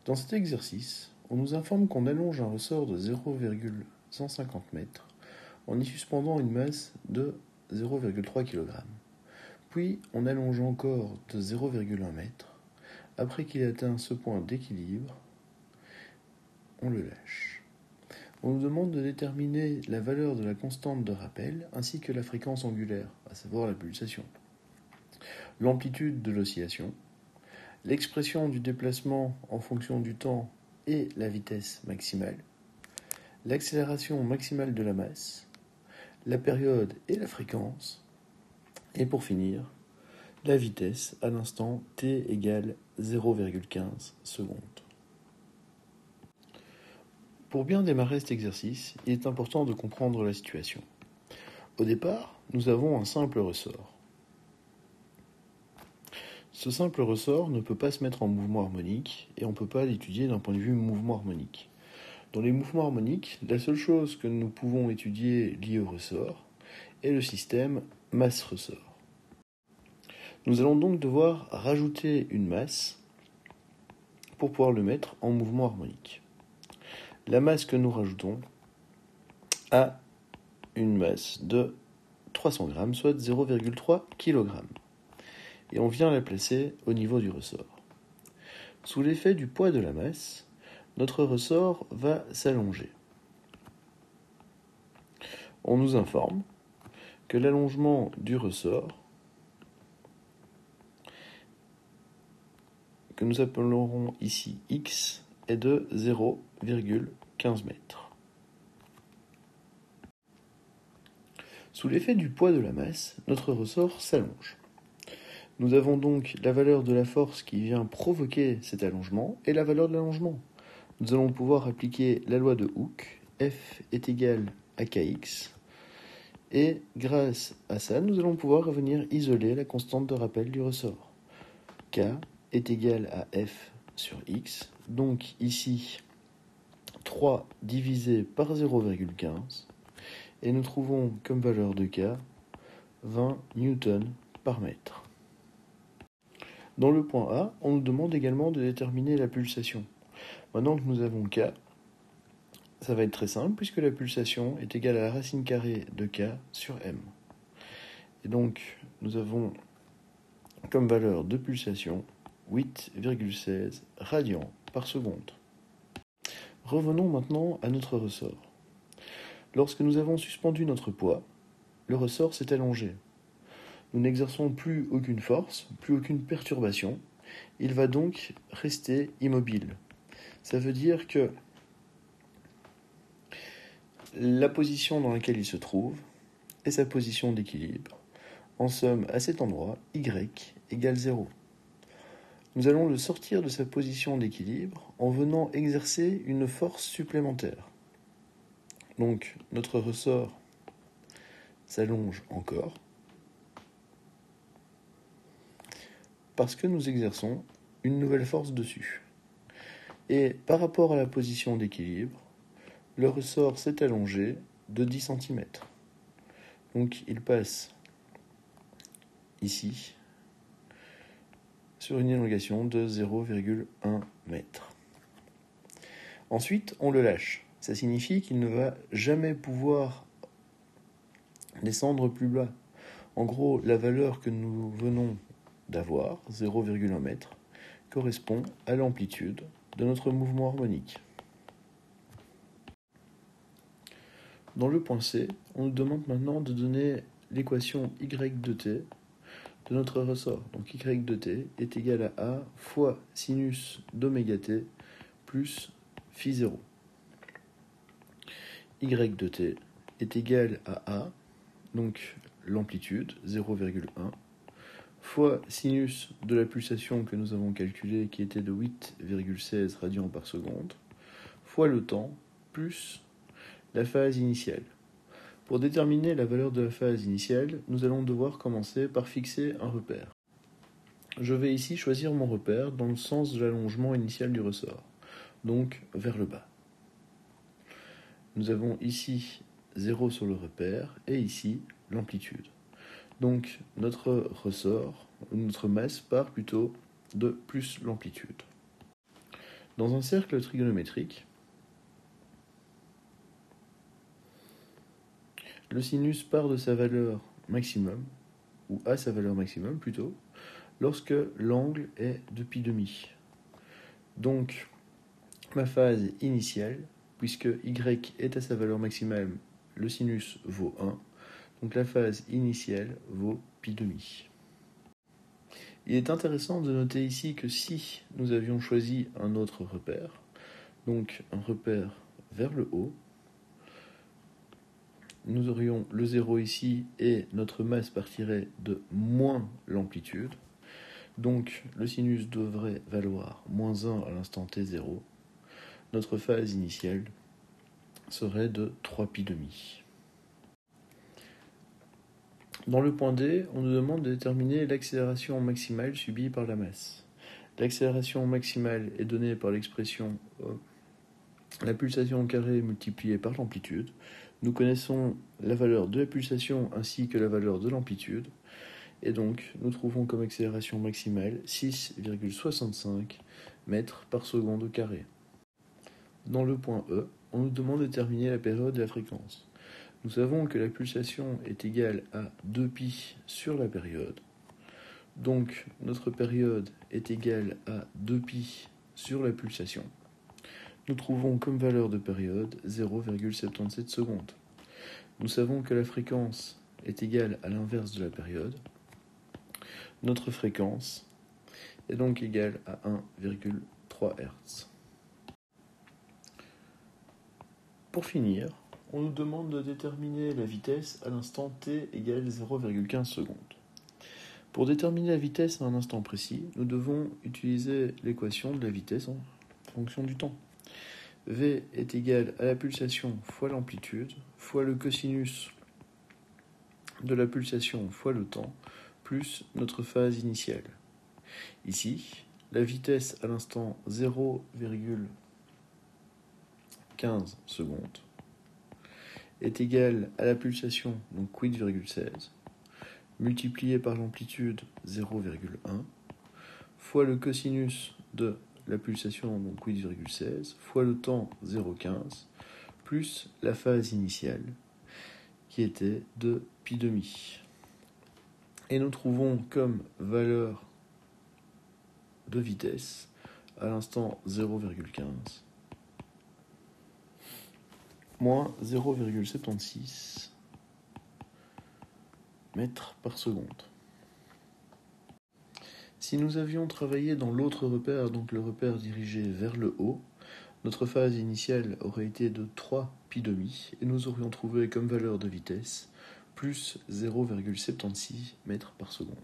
Dans cet exercice, on nous informe qu'on allonge un ressort de 0,150 m en y suspendant une masse de 0,3 kg. Puis on allonge encore de 0,1 m. Après qu'il ait atteint ce point d'équilibre, on le lâche. On nous demande de déterminer la valeur de la constante de rappel ainsi que la fréquence angulaire, à savoir la pulsation, l'amplitude de l'oscillation, l'expression du déplacement en fonction du temps et la vitesse maximale, l'accélération maximale de la masse, la période et la fréquence, et pour finir, la vitesse à l'instant t égale 0,15 secondes. Pour bien démarrer cet exercice, il est important de comprendre la situation. Au départ, nous avons un simple ressort. Ce simple ressort ne peut pas se mettre en mouvement harmonique et on ne peut pas l'étudier d'un point de vue mouvement harmonique. Dans les mouvements harmoniques, la seule chose que nous pouvons étudier liée au ressort est le système masse-ressort. Nous allons donc devoir rajouter une masse pour pouvoir le mettre en mouvement harmonique. La masse que nous rajoutons a une masse de 300 g, soit 0,3 kg. Et on vient la placer au niveau du ressort. Sous l'effet du poids de la masse, notre ressort va s'allonger. On nous informe que l'allongement du ressort, que nous appellerons ici x, est de 0,15 m. Sous l'effet du poids de la masse, notre ressort s'allonge. Nous avons donc la valeur de la force qui vient provoquer cet allongement et la valeur de l'allongement. Nous allons pouvoir appliquer la loi de Hooke, F est égal à Kx, et grâce à ça, nous allons pouvoir venir isoler la constante de rappel du ressort. K est égal à F sur X, donc ici 3 divisé par 0,15, et nous trouvons comme valeur de K 20 newtons par mètre. Dans le point A, on nous demande également de déterminer la pulsation. Maintenant que nous avons K, ça va être très simple puisque la pulsation est égale à la racine carrée de K sur M. Et donc, nous avons comme valeur de pulsation 8,16 radians par seconde. Revenons maintenant à notre ressort. Lorsque nous avons suspendu notre poids, le ressort s'est allongé. Nous n'exerçons plus aucune force, plus aucune perturbation. Il va donc rester immobile. Ça veut dire que la position dans laquelle il se trouve est sa position d'équilibre. En somme, à cet endroit, y égale 0. Nous allons le sortir de sa position d'équilibre en venant exercer une force supplémentaire. Donc, notre ressort s'allonge encore parce que nous exerçons une nouvelle force dessus. Et par rapport à la position d'équilibre, le ressort s'est allongé de 10 cm. Donc il passe ici sur une élongation de 0,1 m. Ensuite, on le lâche. Ça signifie qu'il ne va jamais pouvoir descendre plus bas. En gros, la valeur que nous venons d'avoir, 0,1 m, correspond à l'amplitude de notre mouvement harmonique. Dans le point C, on nous demande maintenant de donner l'équation y de t de notre ressort. Donc y de t est égal à A fois sinus d'oméga t plus phi 0. Y de t est égal à A, donc l'amplitude 0,1, fois sinus de la pulsation que nous avons calculée qui était de 8,16 radians par seconde, fois le temps, plus la phase initiale. Pour déterminer la valeur de la phase initiale, nous allons devoir commencer par fixer un repère. Je vais ici choisir mon repère dans le sens de l'allongement initial du ressort, donc vers le bas. Nous avons ici 0 sur le repère et ici l'amplitude. Donc notre ressort, notre masse part plutôt de plus l'amplitude. Dans un cercle trigonométrique, le sinus part de sa valeur maximum, ou à sa valeur maximum plutôt, lorsque l'angle est de pi demi. Donc, ma phase initiale, puisque y est à sa valeur maximale, le sinus vaut 1, donc la phase initiale vaut pi demi. Il est intéressant de noter ici que si nous avions choisi un autre repère, donc un repère vers le haut, nous aurions le 0 ici et notre masse partirait de moins l'amplitude. Donc le sinus devrait valoir moins 1 à l'instant t0. Notre phase initiale serait de 3 pi demi. Dans le point D, on nous demande de déterminer l'accélération maximale subie par la masse. L'accélération maximale est donnée par l'expression la pulsation au carré multipliée par l'amplitude. Nous connaissons la valeur de la pulsation ainsi que la valeur de l'amplitude. Et donc, nous trouvons comme accélération maximale 6,65 mètres par seconde au carré. Dans le point E, on nous demande de déterminer la période et la fréquence. Nous savons que la pulsation est égale à 2π sur la période. Donc, notre période est égale à 2π sur la pulsation. Nous trouvons comme valeur de période 0,77 secondes. Nous savons que la fréquence est égale à l'inverse de la période. Notre fréquence est donc égale à 1,3 Hz. Pour finir, on nous demande de déterminer la vitesse à l'instant t égale 0,15 secondes. Pour déterminer la vitesse à un instant précis, nous devons utiliser l'équation de la vitesse en fonction du temps. V est égal à la pulsation fois l'amplitude, fois le cosinus de la pulsation fois le temps, plus notre phase initiale. Ici, la vitesse à l'instant 0,15 secondes est égale à la pulsation, donc 8,16, multiplié par l'amplitude 0,1, fois le cosinus de la pulsation, donc 8,16, fois le temps 0,15, plus la phase initiale, qui était de pi demi. Et nous trouvons comme valeur de vitesse à l'instant 0,15 moins 0,76 mètres par seconde. Si nous avions travaillé dans l'autre repère, donc le repère dirigé vers le haut, notre phase initiale aurait été de 3 pi demi et nous aurions trouvé comme valeur de vitesse plus 0,76 mètres par seconde.